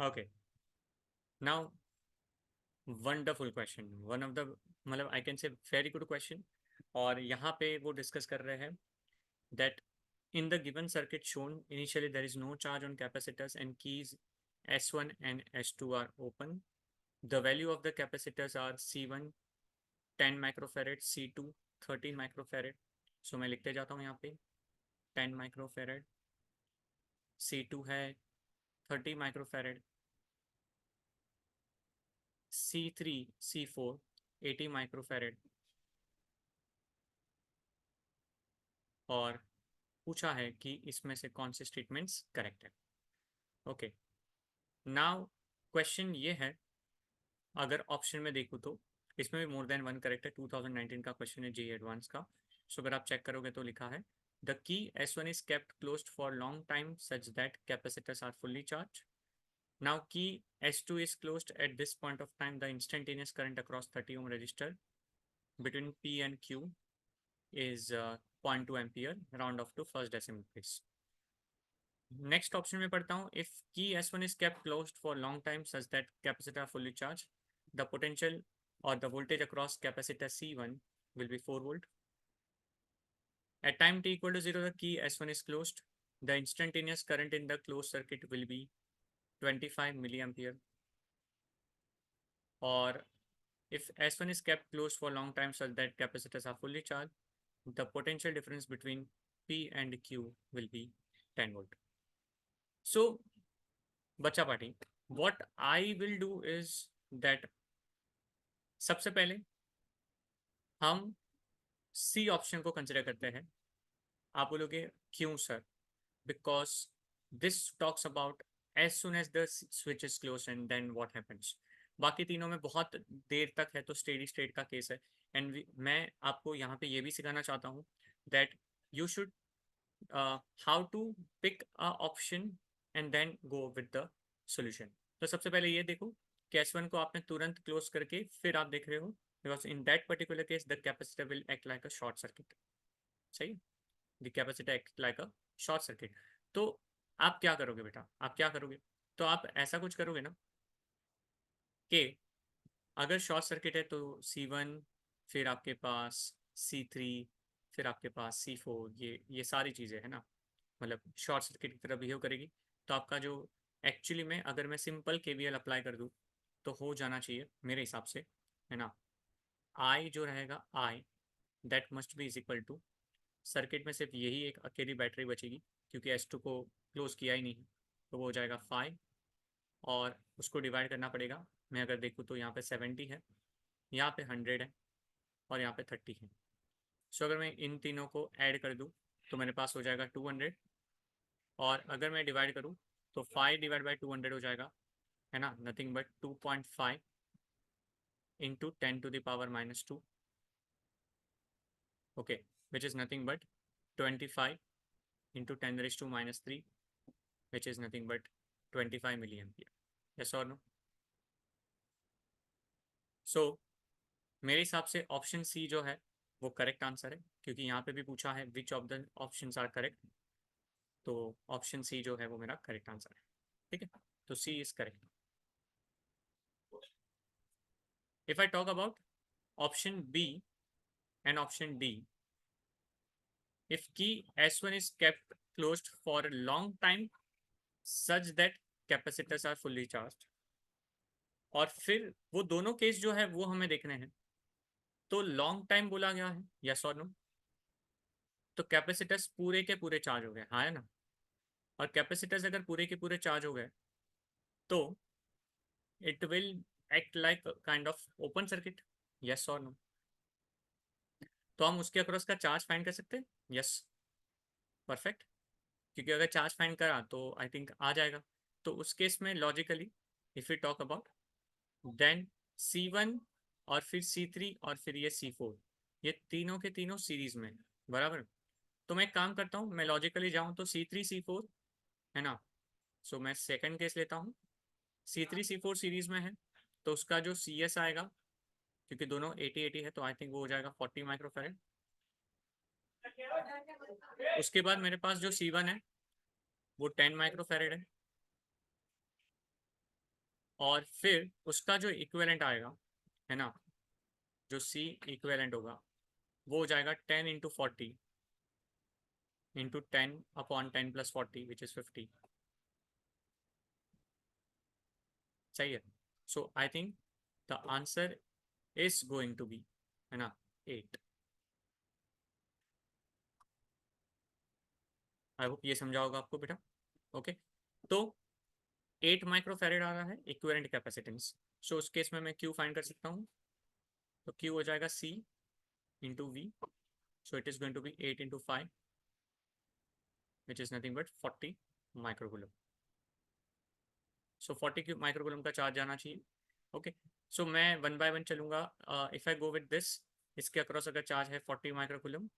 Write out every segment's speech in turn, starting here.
Okay, now wonderful question, one of the मतलब I can say very good question. और यहाँ पे वो डिस्कस कर रहे हैं that in the given circuit shown initially there is no charge on capacitors and keys S1 and S2 are open. The value of the capacitors are C1 10 microfarad, C2 13 microfarad. So मैं लिखते जाता हूँ यहाँ पे 10 microfarad, C2 है 30 microfarad, C3 C4 80 microfarad। और पूछा है कि इसमें से कौन से स्टेटमेंट्स करेक्ट है। ओके, नाउ क्वेश्चन ये है, अगर ऑप्शन में देखूँ तो इसमें भी मोर देन वन करेक्ट है। 2019 का क्वेश्चन है जी एडवांस का। सो अगर आप चेक करोगे तो लिखा है the key S1 is kept closed for long time such that capacitors are fully charge. Now key S2 is closed at this point of time. The instantaneous current across 30 ohm resistor between P and Q is 0.2 ampere, round off to first decimal place. Next option में पढ़ता हूँ, if key S1 is kept closed for long time such that capacitor are fully charged, the potential or the voltage across capacitor C1 will be 4 volt. At time t equal to 0, the key S1 is closed. The instantaneous current in the closed circuit will be 25 milliampere. Or if S1 is kept closed for long time such that capacitors are fully charged, the potential difference between P and Q will be 10 volt. So बच्चा party, what I will do is that सबसे पहले हम C option को consider करते हैं। आप बोलोगे क्यों sir? Because this talks about as soon as the switch is close and then what happens. बाकी तीनों में बहुत देर तक है तो स्टेडी स्टेट का केस है। एंड मैं आपको यहाँ पे ये भी सिखाना चाहता हूँ that you should how to pick a option and then go with the solution. तो सबसे पहले ये देखो कि S1 को आपने तुरंत क्लोज करके फिर आप देख रहे हो, because in that particular case the capacitor will act like a short circuit. सही, the capacitor act like a short circuit. तो आप क्या करोगे बेटा, आप क्या करोगे? तो आप ऐसा कुछ करोगे ना कि अगर शॉर्ट सर्किट है तो C1, फिर आपके पास C3, फिर आपके पास C4, ये सारी चीज़ें है ना, मतलब शॉर्ट सर्किट की तरह बिहेव करेगी। तो आपका जो एक्चुअली में अगर मैं सिंपल KVL अप्लाई कर दूँ तो हो जाना चाहिए मेरे हिसाब से, है ना। आई जो रहेगा I that must be is equal to, circuit में सिर्फ यही एक अकेली बैटरी बचेगी क्योंकि S2 को क्लोज किया ही नहीं, तो वो हो जाएगा 5। और उसको डिवाइड करना पड़ेगा। मैं अगर देखूँ तो यहाँ पे 70 है, यहाँ पे 100 है, और यहाँ पे 30 है। सो अगर मैं इन तीनों को ऐड कर दूँ तो मेरे पास हो जाएगा 200। और अगर मैं डिवाइड करूँ तो 5 डिवाइड बाई 200 हो जाएगा, है ना, nothing but 2.5 into 10⁻⁻²। Okay, which is nothing but 25 into 10⁻³ which is nothing but 25 milli ampere. Yes और नो? सो मेरे हिसाब से ऑप्शन सी जो है वो करेक्ट आंसर है, क्योंकि यहाँ पे भी पूछा है which of the options are correct. तो ऑप्शन सी जो है वो मेरा करेक्ट आंसर है। ठीक है, तो C is correct. If I talk about option B and option D, if key S1 is kept closed for a long time such that capacitors are fully charged, और फिर वो दोनों केस जो है वो हमें देखने हैं। तो लॉन्ग टाइम बोला गया है, यस और नो? तो कैपेसिटर्स पूरे के पूरे चार्ज हो गए, हाँ है ना। और कैपेसिटर्स अगर पूरे के पूरे चार्ज हो गए तो it will act like kind of open circuit, yes और नो? तो हम उसके अक्रॉस का चार्ज फाइंड कर सकते हैं, यस, परफेक्ट। क्योंकि अगर चार्ज फाइंड करा तो आई थिंक आ जाएगा। तो उस केस में logically if you talk about then C1 और फिर C3 और फिर ये C4, ये तीनों के तीनों सीरीज में, बराबर। तो मैं एक काम करता हूँ, मैं लॉजिकली जाऊँ तो C3 C4, है ना। सो मैं सेकंड केस लेता हूँ, C3 C4 सीरीज में है तो उसका जो CS आएगा, क्योंकि दोनों 80-80 है, तो आई थिंक वो हो जाएगा 40 माइक्रोफेरेड। उसके बाद मेरे पास जो C1 है वो 10 माइक्रोफेरेड है। और फिर उसका जो इक्विवेलेंट आएगा है ना, जो C इक्विवेलेंट होगा वो हो जाएगा 10 into 40 into 10 upon 10 plus 40 which is 50। सही है। So I think the answer is going to be, है ना, 8। आई होप ये समझा होगा आपको बेटा। ओके, तो 8 माइक्रोफैरेड आ रहा है इक्विवेलेंट कैपेसिटेंस। सो उस केस में मैं Q फाइंड कर सकता हूँ। तो Q हो जाएगा C into V. So it is going to be 8 into 5 which is nothing but 40 microcoulomb. So 40 microcoulomb का चार्ज आना चाहिए। ओके, सो मैं वन बाय वन चलूंगा। If I go with this, इसके अक्रॉस अगर चार्ज है 40 माइक्रोकूलम,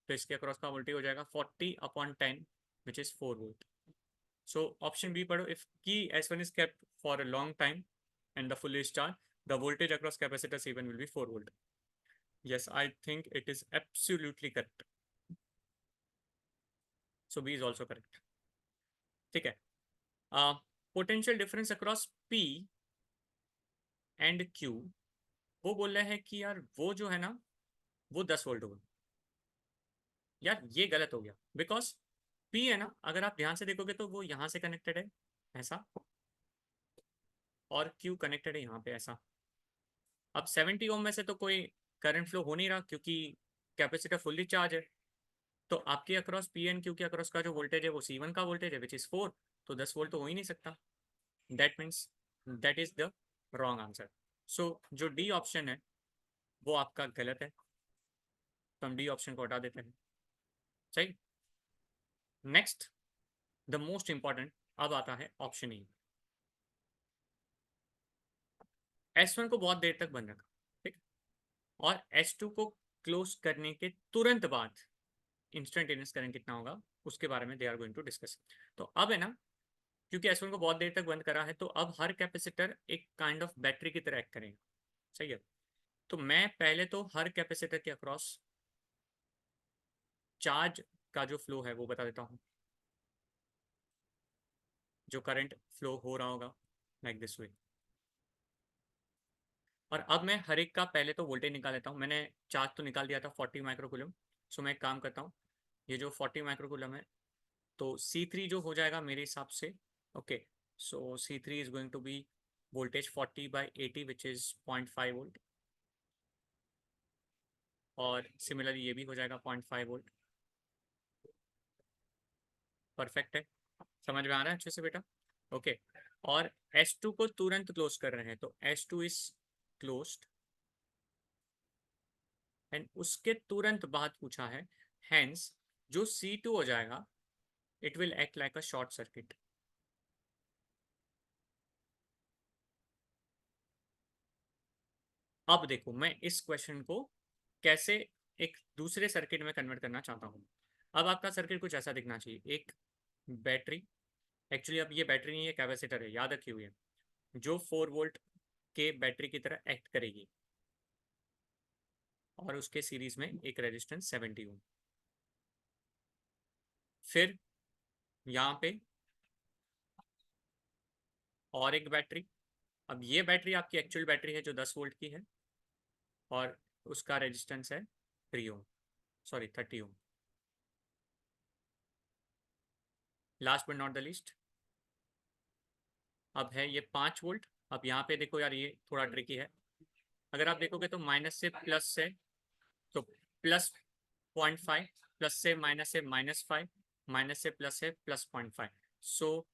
तो इसके अक्रॉस का वोल्टेज हो जाएगा 40 upon 10 which is 4 volt. So option B पढ़ो, if key S1 is kept for a long time and the full is charged, the voltage across capacitor C1 will be 4 volt. Yes, I think it is absolutely correct. So B is also correct. ठीक है। Potential difference across P and Q, वो बोल रहे हैं कि यार वो जो है ना वो 10 वोल्ट होगा। यार ये गलत हो गया, बिकॉज P है ना, अगर आप ध्यान से देखोगे तो वो यहाँ से कनेक्टेड है ऐसा, और Q कनेक्टेड है यहाँ पे ऐसा। अब 70 ओम में से तो कोई करंट फ्लो हो नहीं रहा क्योंकि कैपेसिटर फुल्ली चार्ज है। तो आपके अक्रॉस P एंड Q के अक्रॉस का जो वोल्टेज है वो C1 का वोल्टेज है विच इज 4। तो 10 वोल्ट तो हो ही नहीं सकता। That means that is the wrong answer. So जो डी ऑप्शन है वो आपका गलत है, तो हम डी ऑप्शन को हटा देते हैं। सही। नेक्स्ट, द मोस्ट इंपॉर्टेंट, अब आता है ऑप्शन ई। S1 को बहुत देर तक बंद रखा, ठीक, और S2 को क्लोज करने के तुरंत बाद इंस्टेंटेनियस करंट कितना होगा उसके बारे में they are going to discuss. तो अब है ना, क्योंकि S1 को बहुत देर तक बंद करा है तो अब हर कैपेसिटर एक काइंड ऑफ बैटरी की तरह एक्ट करेगा। सही है। तो मैं पहले तो हर कैपेसिटर के अक्रॉस चार्ज का जो फ्लो है वो बता देता हूँ, जो करंट फ्लो हो रहा होगा लाइक दिस वे। और अब मैं हर एक का पहले तो वोल्टेज निकाल लेता हूँ। मैंने चार्ज तो निकाल दिया था 40 माइक्रोकूलम। सो मैं एक काम करता हूँ, ये जो 40 माइक्रोकूलम है तो C3 जो हो जाएगा मेरे हिसाब से, okay, so C3 is going to be voltage 40/80 which is 0.5 volt, और सिमिलरली ये भी हो जाएगा 0.5 वोल्ट। परफेक्ट है, समझ में आ रहा है अच्छे से बेटा। ओके, और S2 को तुरंत क्लोज कर रहे हैं तो S2 इज क्लोज्ड, एंड उसके तुरंत बाद पूछा है हेंस जो C2 हो जाएगा it will act like a short circuit. अब देखो मैं इस क्वेश्चन को कैसे एक दूसरे सर्किट में कन्वर्ट करना चाहता हूँ। अब आपका सर्किट कुछ ऐसा दिखना चाहिए, एक बैटरी, एक्चुअली अब ये बैटरी नहीं है कैपेसिटर है, याद रखी हुई है, जो 4 वोल्ट के बैटरी की तरह एक्ट करेगी, और उसके सीरीज में एक रेजिस्टेंस 70 ओम। फिर यहाँ पे और एक बैटरी। अब ये बैटरी आपकी एक्चुअल बैटरी है जो 10 वोल्ट की है, और उसका रेजिस्टेंस है 3 ohm, sorry 30 ohm. Last but not the least, अब है ये 5 वोल्ट। अब यहाँ पे देखो यार ये थोड़ा ट्रिकी है, अगर आप देखोगे तो माइनस से प्लस से, तो प्लस 0.5, प्लस से -5, माइनस से प्लस है plus 0.5। So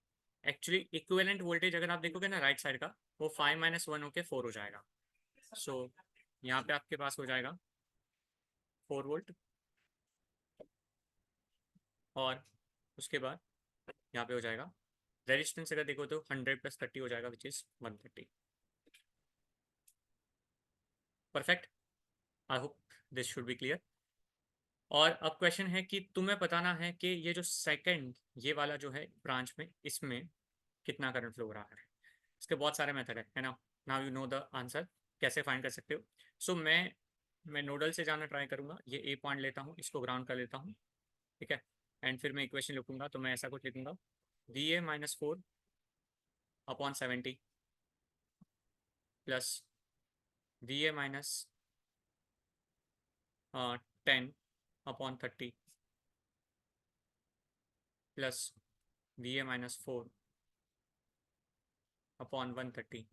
actually equivalent voltage अगर आप देखोगे ना राइट साइड का, वो 5 - 1 होके 4 हो जाएगा। सो यहाँ पे आपके पास हो जाएगा 4 वोल्ट, और उसके बाद यहाँ पे हो जाएगा रेजिस्टेंस, अगर देखो तो 100 + 30 हो जाएगा which is 130। Perfect, I hope this should be clear. और अब क्वेश्चन है कि तुम्हें बताना है कि ये जो सेकंड ये वाला जो है ब्रांच में, इसमें कितना करंट फ्लो हो रहा है। इसके बहुत सारे मेथड है ना। Now you know the answer, कैसे फाइंड कर सकते हो। सो मैं नोडल से जाना ट्राई करूंगा, ये ए पॉइंट लेता हूँ, इसको ग्राउंड कर लेता हूँ, ठीक है, एंड फिर मैं इक्वेशन लिखूंगा, तो मैं ऐसा कुछ लिखूंगा VA - 4/70 plus V A minus 10/30 plus V A minus 4/130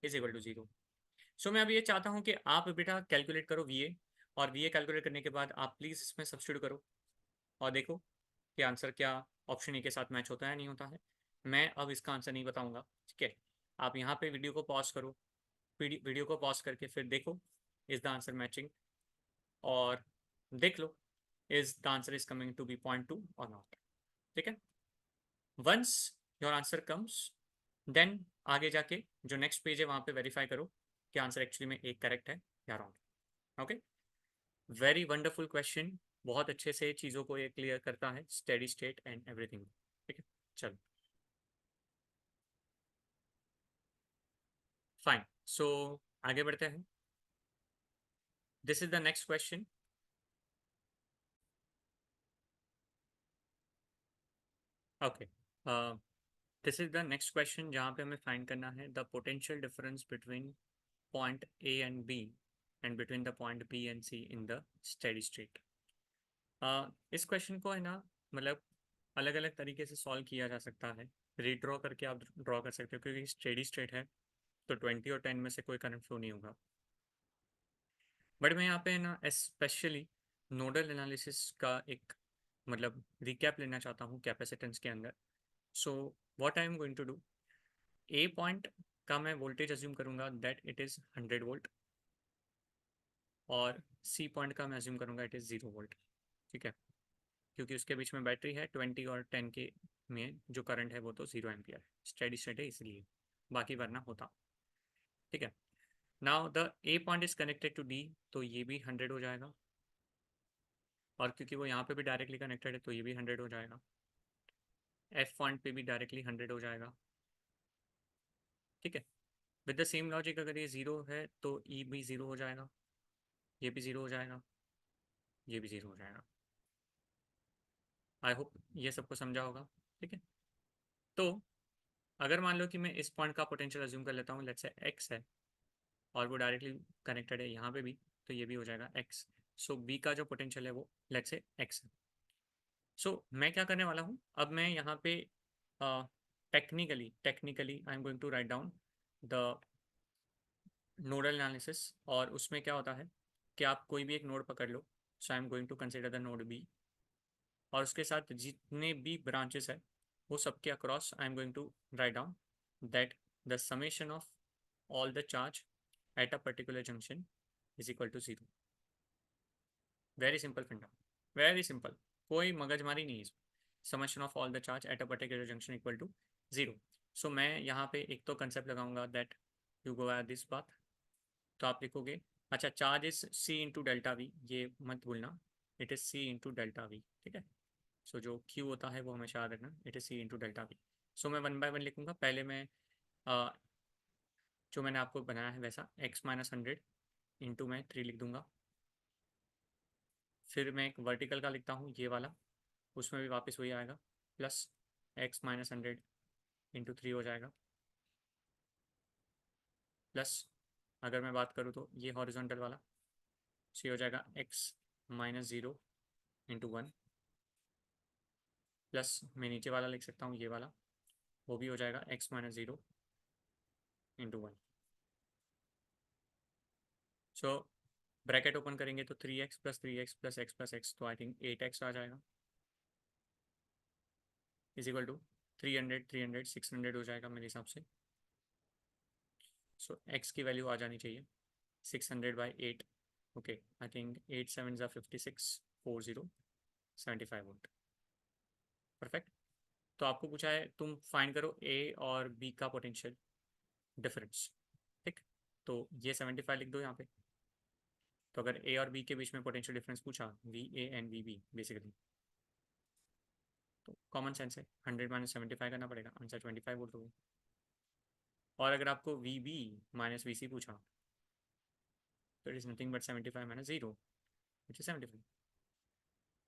is equal to 0। So मैं अब ये चाहता हूँ कि आप बेटा कैलकुलेट करो वी ए, और वी ए कैलकुलेट करने के बाद आप प्लीज़ इसमें सब्स्टिट्यूट करो और देखो कि आंसर क्या ऑप्शन ए के साथ मैच होता है नहीं होता है। मैं अब इसका आंसर नहीं बताऊंगा, ठीक है। आप यहाँ पे वीडियो को पॉज करो, वीडियो को पॉज करके फिर देखो इज द आंसर मैचिंग, और देख लो is the answer is coming to be 0.2 और नॉट, ठीक है। Once your answer comes, then आगे जाके जो नेक्स्ट पेज है वहाँ पे वेरीफाई करो कि आंसर एक्चुअली में एक करेक्ट है या wrong. Okay, very wonderful question, बहुत अच्छे से चीज़ों को ये क्लियर करता है, स्टेडी स्टेट एंड एवरीथिंग, ठीक है। चलो फाइन, सो आगे बढ़ते हैं। This is the next question. Okay, this is the next question जहाँ पे हमें फाइंड करना है the potential difference between point A and B and between the point B and C in the steady state. इस question को है ना, मतलब अलग अलग तरीके से सॉल्व किया जा सकता है। रीड्रॉ करके आप ड्रॉ कर सकते हो, क्योंकि स्टेडी स्टेट है तो 20 और 10 में से कोई करंट फ्लो नहीं होगा। बट मैं यहाँ पे ना स्पेशली नोडल एनालिसिस का एक मतलब रिकैप लेना चाहता हूँ कैपेसिटेंस के अंदर। So what I am going to do, A point का मैं वोल्टेज अज्यूम करूँगा दैट इट इज़ 100 वोल्ट, और सी पॉइंट का मैं अज्यूम करूँगा इट इज़ 0 वोल्ट, ठीक है। क्योंकि उसके बीच में बैटरी है, 20 और 10 के में जो करंट है वो तो 0 एम्पियर है, स्टेडी स्टेट है इसलिए, बाकी वरना होता, ठीक है। Now the A point is connected to D, तो ये भी 100 हो जाएगा, और क्योंकि वो यहाँ पे भी डायरेक्टली कनेक्टेड है तो ये भी 100 हो जाएगा। एफ पॉइंट पे भी डायरेक्टली 100 हो जाएगा, ठीक है। विद द सेम लॉजिक अगर ये 0 है तो ई भी 0 हो जाएगा, ये भी 0 हो जाएगा, ये भी 0 हो जाएगा। आई होप ये सबको समझा होगा, ठीक है। तो अगर मान लो कि मैं इस पॉइंट का पोटेंशियल अज्यूम कर लेता हूँ, लेट्स से एक्स है, और वो डायरेक्टली कनेक्टेड है यहाँ पे भी, तो ये भी हो जाएगा एक्स। सो बी का जो पोटेंशियल है वो लेट्स से एक्स है। सो मैं क्या करने वाला हूँ, अब मैं यहाँ पे technically I am going to write down the nodal analysis, और उसमें क्या होता है कि आप कोई भी एक नोड पकड़ लो। So I am going to consider the node B, और उसके साथ जितने भी ब्रांचेस है वो सबके across I am going to write down that the summation of all the charge at a particular junction is equal to 0। Very simple funda, very simple, कोई मगजमारी नहीं है इसमें। Summation of all the charge at a particular junction equal to 0। So मैं यहाँ पे एक तो कंसेप्ट लगाऊंगा that you go at this बात, तो आप लिखोगे, अच्छा charge is C into delta V, ये मत भूलना, it is C into delta V, ठीक है। सो जो क्यू होता है वो हमेशा याद रखना, it is C into delta V. So मैं 1 बाय 1 लिखूंगा, पहले मैं जो मैंने आपको बनाया है वैसा x-100 इंटू में 3 लिख दूंगा। फिर मैं एक वर्टिकल का लिखता हूँ ये वाला, उसमें भी वापस वही आएगा, प्लस x-100 इंटू 3 हो जाएगा, प्लस अगर मैं बात करूँ तो ये हॉरिजॉन्टल वाला, सो ये हो जाएगा x-0 इंटू 1, प्लस मैं नीचे वाला लिख सकता हूँ ये वाला, वो भी हो जाएगा x-0 into 1। So bracket open करेंगे तो 3x plus 3x plus x plus x, तो आई थिंक 8x आ जाएगा, इज इक्वल टू 300 300 600 हो जाएगा मेरे हिसाब से। सो x की वैल्यू आ जानी चाहिए 600/8, ओके आई थिंक 8 7 ज़ा 56 40 75 वोल्ट, परफेक्ट। तो आपको पूछा है तुम फाइंड करो ए और बी का पोटेंशियल डिफरेंस, ठीक। तो ये 75 लिख दो यहाँ पे। तो अगर ए और बी के बीच में पोटेंशियल डिफरेंस पूछा, V A and V B basically, तो कॉमन सेंस है 100 - 75 करना पड़ेगा, आंसर 25 वोल्ट होगा। और अगर आपको वी बी माइनस वी सी पूछा, तो it is nothing but 75 - 0 which is 75।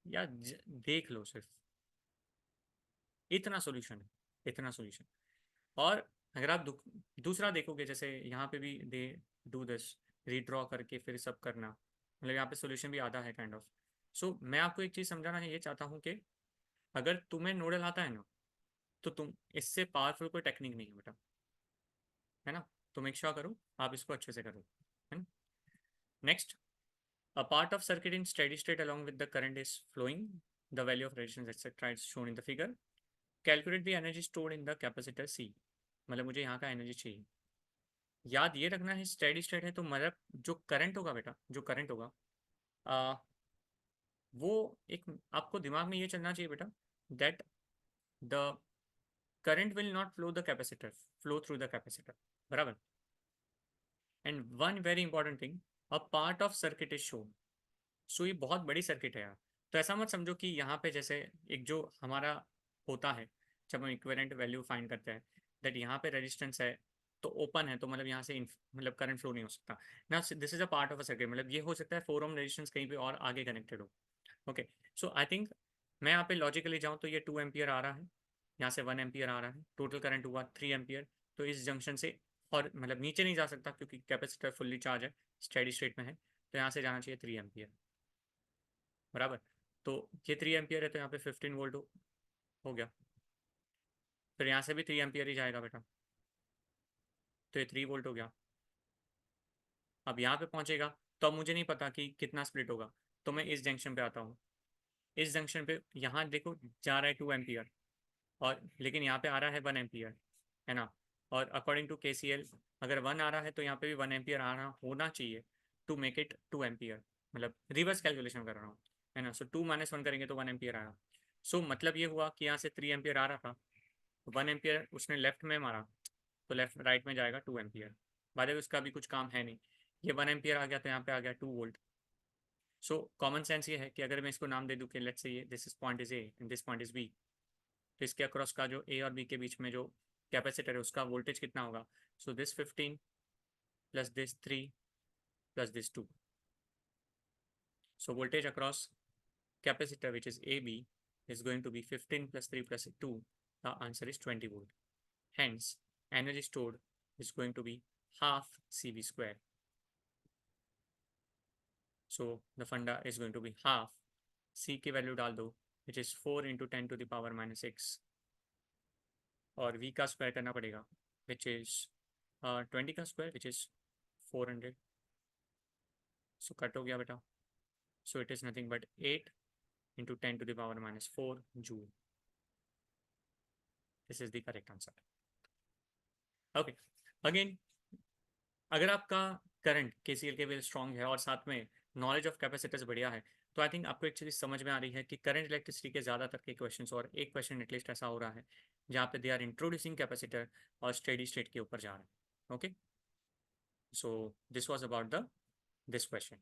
या देख लो सिर्फ, इतना सॉल्यूशन है, इतना सॉल्यूशन। और अगर आप दूसरा देखोगे, जैसे यहाँ पे भी दे डू दिस, रीड्रॉ करके फिर सब करना, मतलब यहाँ पे सोल्यूशन भी आधा है काइंड ऑफ। सो मैं आपको एक चीज़ समझाना ये चाहता हूँ कि अगर तुम्हें नोडल आता है ना, तो तुम इससे पावरफुल कोई टेक्निक नहीं है बेटा, है ना। तो मेक श्योर करो आप इसको अच्छे से करो, है ना। Next, a part of circuit in steady state along with the current is flowing, the value of resistance etc is shown in the figure, calculate the energy stored in the capacitor C। मतलब मुझे यहाँ का energy चाहिए। याद ये रखना है steady state है तो मतलब जो करंट होगा बेटा, जो करंट होगा आ, वो एक आपको दिमाग में ये चलना चाहिए बेटा, that the current will not flow the capacitor, flow through the capacitor, बराबर। And one very important thing, a part of circuit is shown. So ये बहुत बड़ी सर्किट है यार। तो ऐसा मत समझो कि यहाँ पे जैसे एक जो हमारा होता है जब हम इक्विवेलेंट वैल्यू फाइंड करते हैं, दैट यहाँ पे रेजिस्टेंस है तो ओपन है, तो मतलब यहाँ से मतलब करंट फ्लो नहीं हो सकता ना। This is a part of a circuit, मतलब ये हो सकता है 4 ओम रेजिस्टेंस कहीं पे और आगे कनेक्टेड हो। ओके, सो आई थिंक मैं यहाँ पे लॉजिकली जाऊँ तो ये 2 एम्पियर आ रहा है, यहाँ से 1 एम्पियर आ रहा है, टोटल करंट हुआ 3 एम्पियर। तो इस जंक्शन से और मतलब नीचे नहीं जा सकता क्योंकि कैपेसिटर फुल्ली चार्ज है, स्टेडी स्टेट में है, तो यहाँ से जाना चाहिए 3 एम्पियर, बराबर। तो ये 3 एम्पियर है तो यहाँ पे 15 वोल्ट हो गया। फिर यहाँ से भी 3 एम्पियर ही जाएगा बेटा, तो ये 3 वोल्ट हो गया। अब यहाँ पे पहुँचेगा तो अब मुझे नहीं पता कि कितना स्प्लिट होगा, तो मैं इस जंक्शन पे आता हूँ। इस जंक्शन पे यहाँ देखो जा रहा है 2 एम्पियर, और लेकिन यहाँ पे आ रहा है 1 एम्पियर, है ना। और अकॉर्डिंग टू KCL अगर 1 आ रहा है तो यहाँ पे भी 1 एम्पियर आ रहा होना चाहिए टू मेक इट 2 एम्पियर, मतलब रिवर्स कैलकुलेशन कर रहा हूँ, है ना। सो 2 - 1 करेंगे तो 1 एम्पियर आया। सो मतलब ये हुआ कि यहाँ से 3 एम्पियर आ रहा था, 1 एम्पियर उसने लेफ्ट में मारा तो लेफ्ट राइट में जाएगा 2 एम्पियर। बाद में उसका भी कुछ काम है नहीं, ये 1 एम्पियर आ गया तो यहाँ पे आ गया 2 वोल्ट। सो कॉमन सेंस ये है कि अगर मैं इसको नाम दे दूँ कि लेट्स से ये this is point is A and this point is B, तो इसके अक्रॉस का जो ए और बी के बीच में जो कैपेसिटर है उसका वोल्टेज कितना होगा। So this 15 plus this 3 plus this 2। So voltage across capacitor which is A B is going to be 15 plus 3 plus 2. The answer is 20 volt. Hence, energy stored is going to be half CV square. So the funda is going to be half C की value डाल दो which is 4 into 10 to the power minus 6, और V का square करना पड़ेगा which is 20 का square which is 400। So cut हो गया बेटा, so it is nothing but 8 into 10 to the power minus 4 joule. This is the correct answer. Okay, again अगर आपका करंट KCL के वेल स्ट्रॉन्ग है और साथ में नॉलेज ऑफ कैपेसिटर्स बढ़िया है, तो आई थिंक आपको एक चीज़ समझ में आ रही है कि करंट इलेक्ट्रिसिटी के ज़्यादातर के क्वेश्चंस, और एक क्वेश्चन एटलीस्ट ऐसा हो रहा है जहाँ पे दे आर इंट्रोड्यूसिंग कैपेसिटर और स्टेडी स्टेट के ऊपर जा रहे हैं। Okay, so this was about the this question.